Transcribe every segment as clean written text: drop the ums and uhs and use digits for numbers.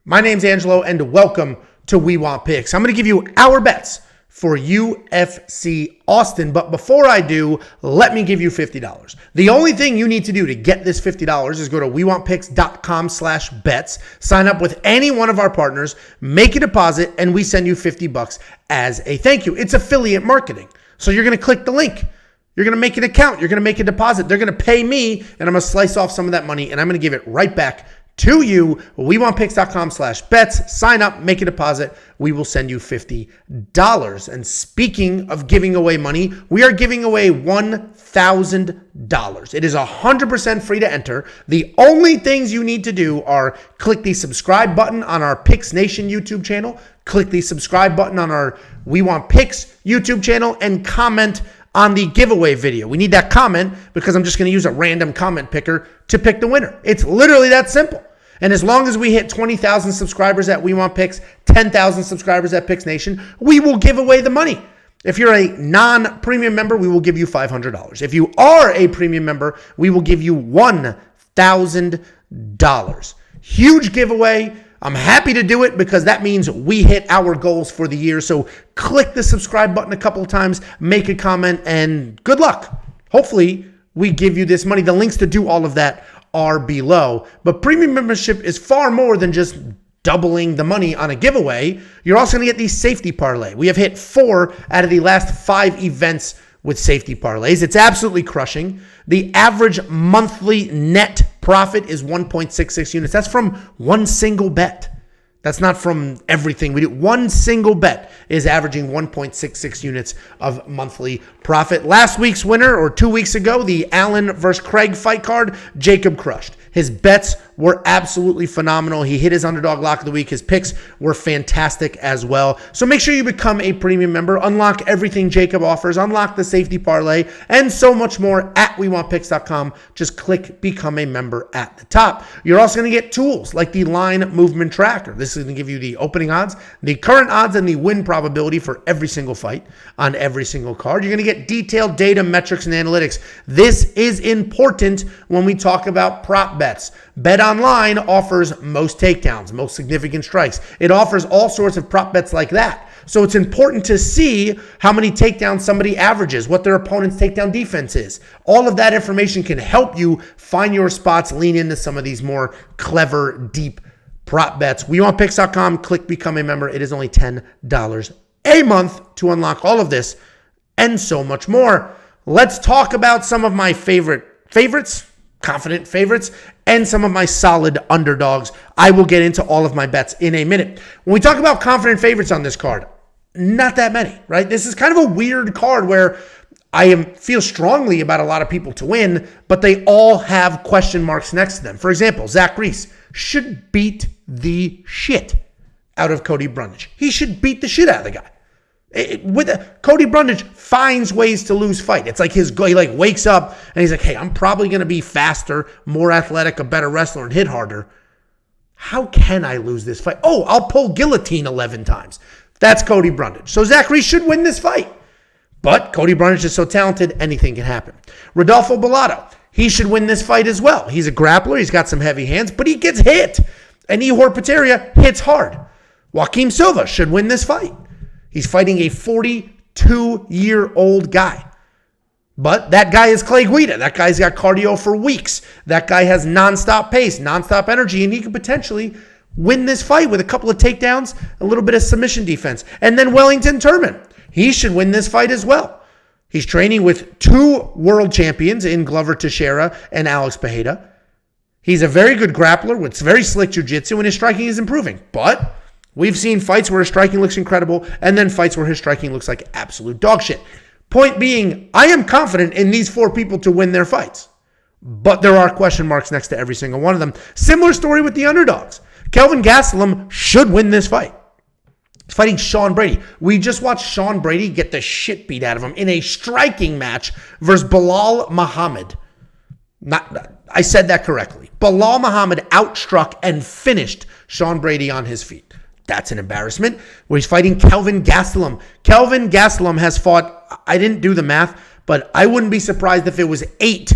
My name's Angelo, and welcome to We Want Picks. I'm going to give you our bets for UFC Austin, but before I do, let me give you $50. The only thing you need to do to get this $50 is go to wewantpicks.com/bets, sign up with any one of our partners, make a deposit, and we send you $50 as a thank you. It's affiliate marketing. So you're going to click the link. You're going to make an account. You're going to make a deposit. They're going to pay me, and I'm going to slice off some of that money, and I'm going to give it right back to you. wewantpicks.com/bets. Sign up, make a deposit. We will send you $50. And speaking of giving away money, we are giving away $1,000. It is 100% free to enter. The only things you need to do are click the subscribe button on our Picks Nation YouTube channel, click the subscribe button on our We Want Picks YouTube channel, and comment on the giveaway video. We need that comment because I'm just going to use a random comment picker to pick the winner. It's literally that simple. And as long as we hit 20,000 subscribers at We Want Picks, 10,000 subscribers at Picks Nation, we will give away the money. If you're a non-premium member, we will give you $500. If you are a premium member, we will give you $1,000. Huge giveaway. I'm happy to do it because that means we hit our goals for the year. So click the subscribe button a couple of times, make a comment, and good luck. Hopefully, we give you this money. The links to do all of that are below. But premium membership is far more than just doubling the money on a giveaway. You're also going to get the safety parlay. We have hit 4 out of the last 5 events with safety parlays. It's absolutely crushing. The average monthly net profit is 1.66 units. That's from one single bet. That's not from everything we do. One single bet is averaging 1.66 units of monthly profit. Last week's winner, or 2 weeks ago, the Allen versus Craig fight card, Jacob crushed. His bets were absolutely phenomenal. He hit his underdog lock of the week. His picks were fantastic as well. So make sure you become a premium member. Unlock everything Jacob offers. Unlock the safety parlay and so much more at wewantpicks.com. Just click become a member at the top. You're also going to get tools like the line movement tracker. This is going to give you the opening odds, the current odds, and the win probability for every single fight on every single card. You're going to get detailed data, metrics, and analytics. This is important when we talk about prop bets. BetOnline offers most takedowns, most significant strikes. It offers all sorts of prop bets like that. So it's important to see how many takedowns somebody averages, what their opponent's takedown defense is. All of that information can help you find your spots, lean into some of these more clever, deep prop bets. WeWantPicks.com, click become a member. It is only $10 a month to unlock all of this and so much more. Let's talk about some of my favorites, confident favorites, and some of my solid underdogs. I will get into all of my bets in a minute. When we talk about confident favorites on this card, not that many, right? This is kind of a weird card where I feel strongly about a lot of people to win, but they all have question marks next to them. For example, Zach Reese should beat the shit out of Cody Brundage. He should beat the shit out of the guy. Cody Brundage finds ways to lose fight. It's like he wakes up and he's like, hey, I'm probably going to be faster, more athletic, a better wrestler, and hit harder. How can I lose this fight? Oh, I'll pull guillotine 11 times. That's Cody Brundage. So Zach Reese should win this fight. But Cody Brundage is so talented, anything can happen. Rodolfo Bellato, he should win this fight as well. He's a grappler. He's got some heavy hands, but he gets hit. And Ihor Potieria hits hard. Joaquim Silva should win this fight. He's fighting a 42-year-old guy. But that guy is Clay Guida. That guy's got cardio for weeks. That guy has nonstop pace, nonstop energy, and he could potentially win this fight with a couple of takedowns, a little bit of submission defense. And then Wellington Turman, he should win this fight as well. He's training with 2 world champions in Glover Teixeira and Alex Pereira. He's a very good grappler with very slick jiu-jitsu, and his striking is improving. But we've seen fights where his striking looks incredible and then fights where his striking looks like absolute dog shit. Point being, I am confident in these 4 people to win their fights. But there are question marks next to every single one of them. Similar story with the underdogs. Kelvin Gastelum should win this fight. He's fighting Sean Brady. We just watched Sean Brady get the shit beat out of him in a striking match versus Bilal Muhammad. I said that correctly. Bilal Muhammad outstruck and finished Sean Brady on his feet. That's an embarrassment. Where he's fighting Kelvin Gastelum. Kelvin Gastelum has fought, I didn't do the math, but I wouldn't be surprised if it was 8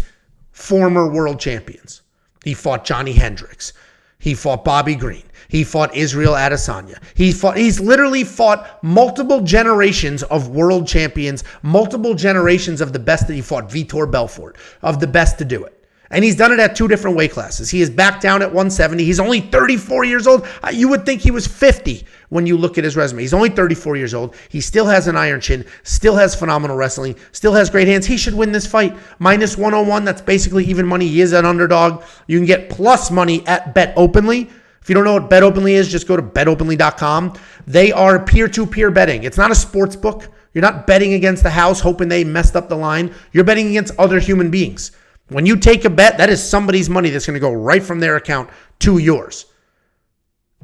former world champions. He fought Johnny Hendricks. He fought Bobby Green. He fought Israel Adesanya. He's literally fought multiple generations of world champions, multiple generations of the best that he fought, Vitor Belfort, of the best to do it. And he's done it at 2 different weight classes. He is back down at 170. He's only 34 years old. You would think he was 50 when you look at his resume. He's only 34 years old. He still has an iron chin, still has phenomenal wrestling, still has great hands. He should win this fight. Minus 101, that's basically even money. He is an underdog. You can get plus money at BetOpenly. If you don't know what BetOpenly is, just go to betopenly.com. They are peer-to-peer betting. It's not a sports book. You're not betting against the house hoping they messed up the line. You're betting against other human beings. When you take a bet, that is somebody's money that's going to go right from their account to yours.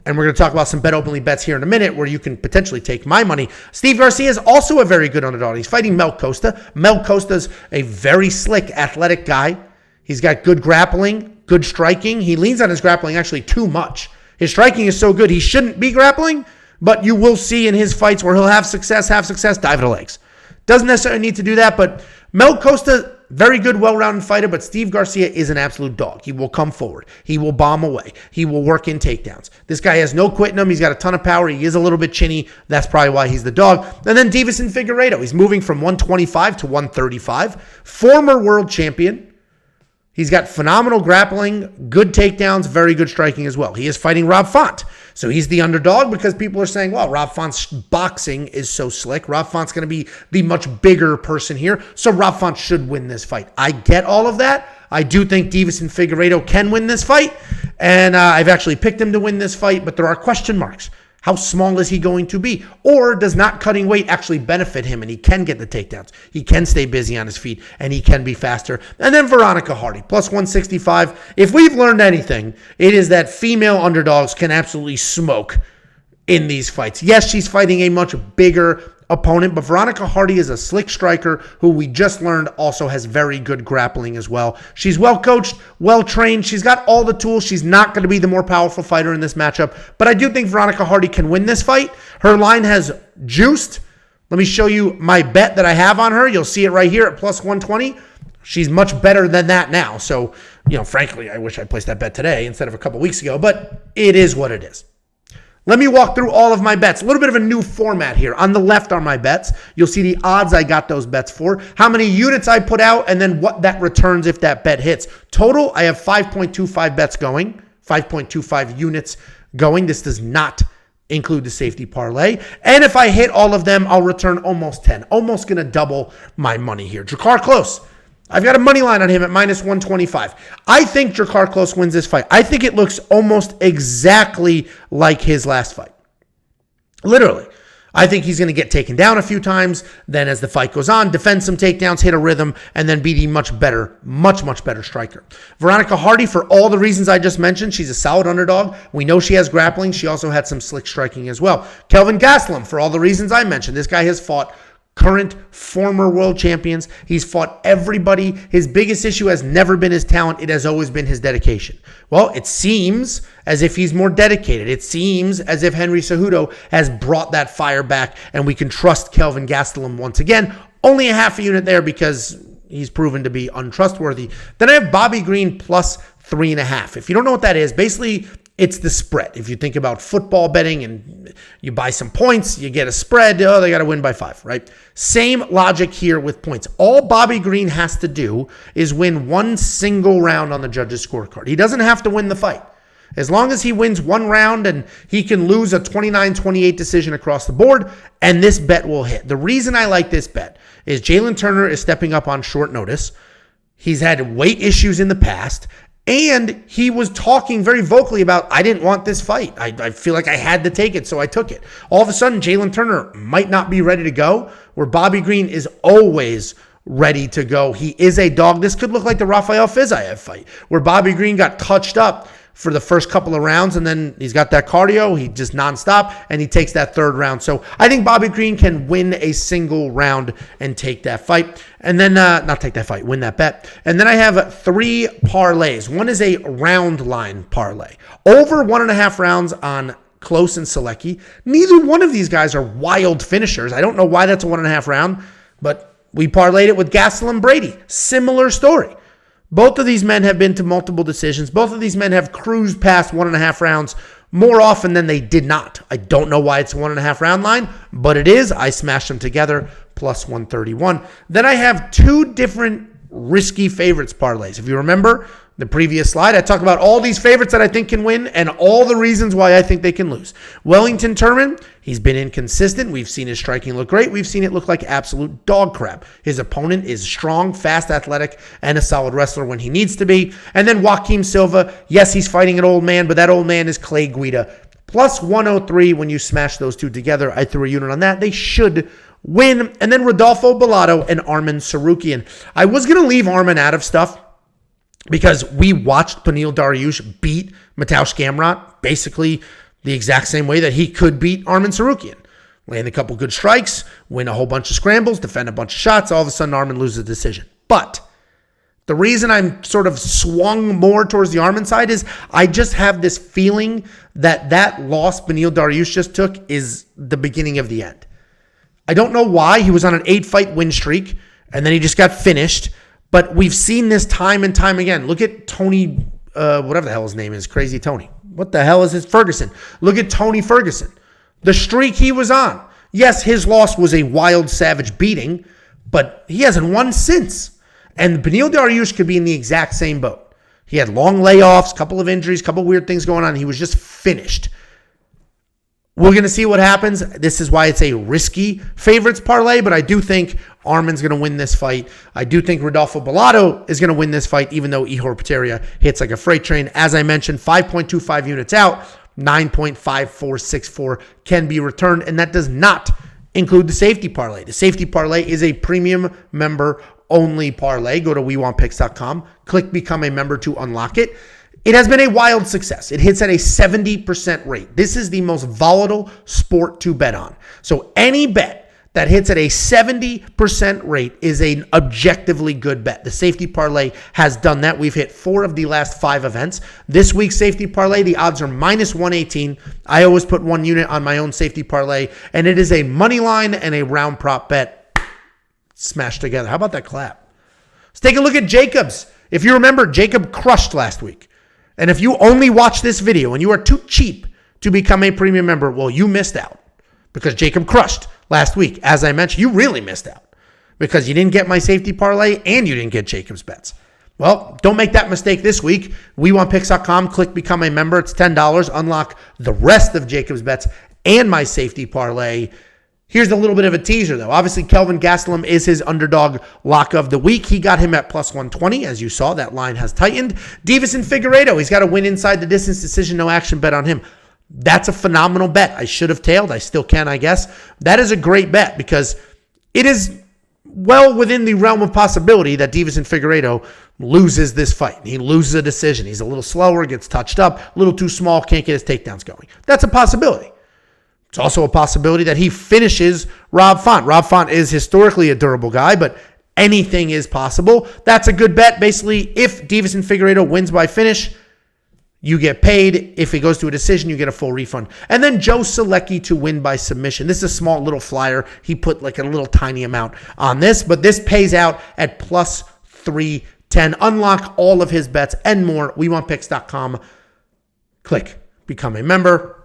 And we're going to talk about some BetOpenly bets here in a minute where you can potentially take my money. Steve Garcia is also a very good underdog. He's fighting Mel Costa. Mel Costa's a very slick, athletic guy. He's got good grappling, good striking. He leans on his grappling actually too much. His striking is so good, he shouldn't be grappling, but you will see in his fights where he'll have success, dive to the legs. Doesn't necessarily need to do that, but Mel Costa, very good, well-rounded fighter, but Steve Garcia is an absolute dog. He will come forward. He will bomb away. He will work in takedowns. This guy has no quit in him. He's got a ton of power. He is a little bit chinny. That's probably why he's the dog. And then Deiveson Figueiredo. He's moving from 125 to 135. Former world champion. He's got phenomenal grappling, good takedowns, very good striking as well. He is fighting Rob Font. So he's the underdog because people are saying, well, Rob Font's boxing is so slick. Rob Font's going to be the much bigger person here. So Rob Font should win this fight. I get all of that. I do think Deiveson Figueiredo can win this fight. And I've actually picked him to win this fight, but there are question marks. How small is he going to be? Or does not cutting weight actually benefit him and he can get the takedowns? He can stay busy on his feet and he can be faster. And then Veronica Hardy, plus 165. If we've learned anything, it is that female underdogs can absolutely smoke in these fights. Yes, she's fighting a much bigger opponent, but Veronica Hardy is a slick striker who we just learned also has very good grappling as well. She's well coached, well trained. She's got all the tools. She's not going to be the more powerful fighter in this matchup, but I do think Veronica Hardy can win this fight. Her line has juiced. Let me show you my bet that I have on her. You'll see it right here at plus 120. She's much better than that now. So, frankly, I wish I placed that bet today instead of a couple weeks ago, but it is what it is. Let me walk through all of my bets. A little bit of a new format here. On the left are my bets. You'll see the odds I got those bets for, how many units I put out, and then what that returns if that bet hits. Total, I have 5.25 bets going, 5.25 units going. This does not include the safety parlay. And if I hit all of them, I'll return almost 10. Almost going to double my money here. Drakkar Klose. I've got a money line on him at minus 125. I think Drakkar Klose wins this fight. I think it looks almost exactly like his last fight. Literally. I think he's going to get taken down a few times. Then as the fight goes on, defend some takedowns, hit a rhythm, and then be the much better striker. Veronica Hardy, for all the reasons I just mentioned, she's a solid underdog. We know she has grappling. She also had some slick striking as well. Kelvin Gastelum, for all the reasons I mentioned. This guy has fought current, former world champions. He's fought everybody. His biggest issue has never been his talent. It has always been his dedication. Well, it seems as if he's more dedicated. It seems as if Henry Cejudo has brought that fire back, and we can trust Kelvin Gastelum once again. Only a half a unit there because he's proven to be untrustworthy. Then I have Bobby Green plus 3.5. If you don't know what that is, basically it's the spread. If you think about football betting and you buy some points, you get a spread, oh, they got to win by 5, right? Same logic here with points. All Bobby Green has to do is win one single round on the judges' scorecard. He doesn't have to win the fight. As long as he wins one round and he can lose a 29-28 decision across the board, and this bet will hit. The reason I like this bet is Jalen Turner is stepping up on short notice. He's had weight issues in the past. And he was talking very vocally about, I didn't want this fight. I feel like I had to take it, so I took it. All of a sudden, Jalen Turner might not be ready to go, where Bobby Green is always ready to go. He is a dog. This could look like the Rafael Fiziev fight, where Bobby Green got touched up for the first couple of rounds, and then he's got that cardio. He just nonstop, and he takes that third round. So I think Bobby Green can win a single round and take that fight. And then, not take that fight, win that bet. And then I have 3 parlays. One is a round line parlay. Over 1.5 rounds on Klose and Selecki. Neither one of these guys are wild finishers. I don't know why that's a 1.5 round, but we parlayed it with Gastelum Brady. Similar story. Both of these men have been to multiple decisions. Both of these men have cruised past 1.5 rounds more often than they did not. I don't know why it's a 1.5 round line, but it is. I smashed them together, plus 131. Then I have two different risky favorites parlays. If you remember the previous slide, I talked about all these favorites that I think can win and all the reasons why I think they can lose. Wellington Turman, he's been inconsistent. We've seen his striking look great. We've seen it look like absolute dog crap. His opponent is strong, fast, athletic, and a solid wrestler when he needs to be. And then Joaquim Silva, yes, he's fighting an old man, but that old man is Clay Guida. Plus 103 when you smash those two together. I threw a unit on that. They should win. And then Rodolfo Bellato and Arman Tsarukyan. I was going to leave Arman out of stuff because we watched Beneil Dariush beat Mateusz Gamrot basically the exact same way that he could beat Arman Tsarukyan. Land a couple good strikes, win a whole bunch of scrambles, defend a bunch of shots. All of a sudden, Arman loses the decision. But the reason I'm sort of swung more towards the Arman side is I just have this feeling that that loss Beneil Dariush just took is the beginning of the end. I don't know why. He was on an 8-fight win streak, and then he just got finished. But we've seen this time and time again. Look at Tony, whatever the hell his name is, Crazy Tony. What the hell is his Ferguson? Look at Tony Ferguson. The streak he was on. Yes, his loss was a wild, savage beating, but he hasn't won since. And Beneil Dariush could be in the exact same boat. He had long layoffs, couple of injuries, couple of weird things going on. He was just finished. We're going to see what happens. This is why it's a risky favorites parlay, but I do think Arman's going to win this fight. I do think Rodolfo Bellato is going to win this fight, even though Ihor Peteria hits like a freight train. As I mentioned, 5.25 units out, 9.5464 can be returned, and that does not include the safety parlay. The safety parlay is a premium member only parlay. Go to WeWantPicks.com, click Become a Member to unlock it. It has been a wild success. It hits at a 70% rate. This is the most volatile sport to bet on. So any bet that hits at a 70% rate is an objectively good bet. The safety parlay has done that. We've hit 4 of the last 5 events. This week's safety parlay, the odds are minus 118. I always put 1 unit on my own safety parlay, and it is a money line and a round prop bet smashed together. How about that clap? Let's take a look at Jacobs. If you remember, Jacob crushed last week. And if you only watch this video and you are too cheap to become a premium member, well, you missed out because Jacob crushed last week. As I mentioned, you really missed out because you didn't get my safety parlay and you didn't get Jacob's bets. Well, don't make that mistake this week. WeWantPicks.com, click Become a Member. It's $10. Unlock the rest of Jacob's bets and my safety parlay. Here's a little bit of a teaser, though. Obviously, Kelvin Gastelum is his underdog lock of the week. He got him at plus 120. As you saw, that line has tightened. Deiveson Figueiredo, he's got a win inside the distance decision, no action bet on him. That's a phenomenal bet. I should have tailed. I still can, I guess. That is a great bet because it is well within the realm of possibility that Deiveson Figueiredo loses this fight. He loses a decision. He's a little slower, gets touched up, a little too small, can't get his takedowns going. That's a possibility. It's also a possibility that he finishes Rob Font. Rob Font is historically a durable guy, but anything is possible. That's a good bet. Basically, if Deiveson Figueiredo wins by finish, you get paid. If it goes to a decision, you get a full refund. And then Joe Selecki to win by submission. This is a small little flyer. He put like a little tiny amount on this, but this pays out at plus 310. Unlock all of his bets and more. WeWantPicks.com. Click Become a Member.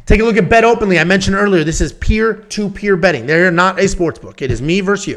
Take a look at Bet Openly. I mentioned earlier, this is peer-to-peer betting. They're not a sports book. It is me versus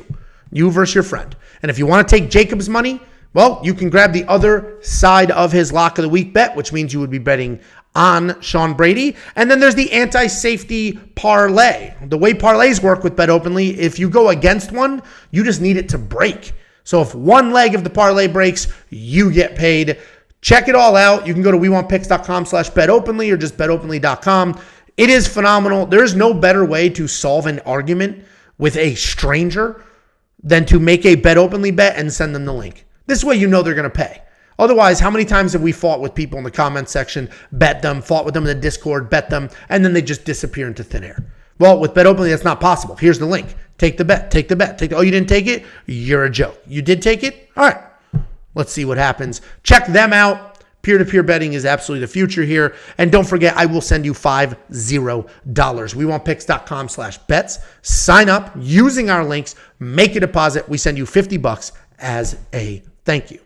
you versus your friend. And if you want to take Jacob's money, well, you can grab the other side of his lock of the week bet, which means you would be betting on Sean Brady. And then there's the anti-safety parlay. The way parlays work with Bet Openly, if you go against one, you just need it to break. So if one leg of the parlay breaks, you get paid. Check it all out. You can go to WeWantPicks.com/betopenly or just betopenly.com. It is phenomenal. There is no better way to solve an argument with a stranger than to make a Bet Openly bet and send them the link. This way you know they're going to pay. Otherwise, how many times have we fought with people in the comment section, bet them, fought with them in the Discord, bet them, and then they just disappear into thin air? Well, with Bet Openly, that's not possible. Here's the link. Take the bet. Take the bet. Oh, you didn't take it? You're a joke. You did take it? All right. Let's see what happens. Check them out. Peer-to-peer betting is absolutely the future here. And don't forget, I will send you $50. WeWantPicks.com/bets. Sign up using our links. Make a deposit. We send you $50 as a thank you.